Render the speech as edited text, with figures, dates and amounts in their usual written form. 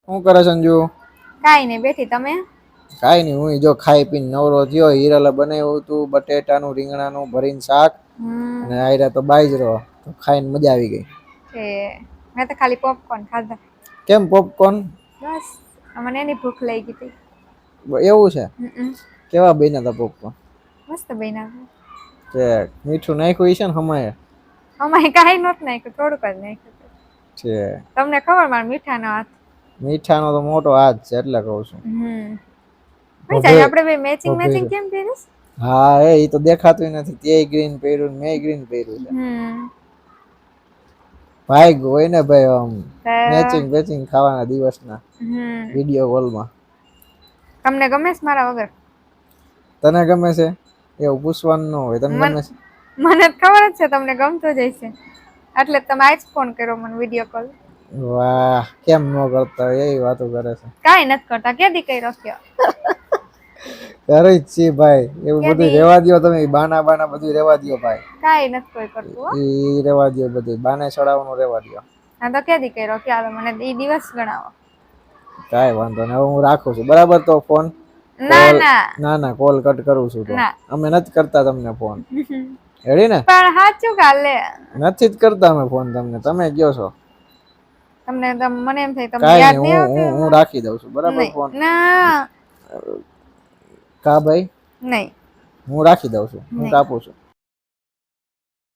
શું કરે સંજુ? કાઈ નહીં બેઠી તમે? કાઈ નહીં હું જો ખાઈ પીને નવરો થયો. હિરાલા બનાવ્યું હતું બટેટાનું રીંગણાનું ભરીને શાક અને આયરા તો બાજરો તો ખાઈને મજા આવી ગઈ. છે મેં તો ખાલી પોપકોર્ન ખાધા. કેમ પોપકોર્ન? બસ મને એની ભૂખ લઈ ગઈ હતી. એવું છે? કેવા બન્યા તા પોપકોર્ન? મસ્ત બન્યા. તે મીઠું નાખ્યું છે ને હમાય? અમાય કાઈ નહોતું નાખ્યું થોડુંક જ નાખ્યું. છે તમને ખબર મારા મીઠાનો હાથ. મીઠાનો તો મોટો હાથ છે એટલે કહું છું. ભાઈ આપણે બે મેચિંગ મેચિંગ કેમ પહેરીસ? હા એ તો દેખાતું નથી. તેય ગ્રીન પહેર્યું મેં ગ્રીન પહેર્યું છે. ભાઈ હોય ને ભાઈ આમ મેચિંગ મેચિંગ ખાવાના દિવસના વિડિયો કોલમાં. તમને ગમે છે મારા વગર? તને ગમે છે? એવું પૂછવાનું ન હોય. તને ગમે છે? મને ખબર જ છે તમને ગમતો જ હશે. એટલે તમે આજ ફોન કર્યો મને વિડિયો કોલ. વાહ કેમ ન કરતા એવી વાતો કરે છે. કાઈ નથી કરતા કેદી કર્યો કયો? કરે જ છે ભાઈ. એવું બધું રેવા દો તમે. બાના બાના બધું રેવા દો ભાઈ. કાઈ નથી કોઈ કરતું હો. ઈ રેવા દો બધું. બાને ચડાવવાનું રેવા દો. હા તો કેદી કર્યો ક્યારે મને ઈ દિવસ ગણાવો. કાઈ વાંધો નહીં. હવે હું રાખું છું બરાબર તો ફોન. ના ના ના ના કોલ કટ કરું છું તો. અમે નથી કરતા તમને ફોન. રેડી ને? પણ સાચું કાલે નથી જ કરતા અમે ફોન તમને. તમે કયો છો. તમને મને એમ થાય તમને યાદ નહીં આવતું. હું રાખી દઉં છું બરાબર ફોન. ના કા ભાઈ? નહીં હું રાખી દઉં છું. હું કાપું છું.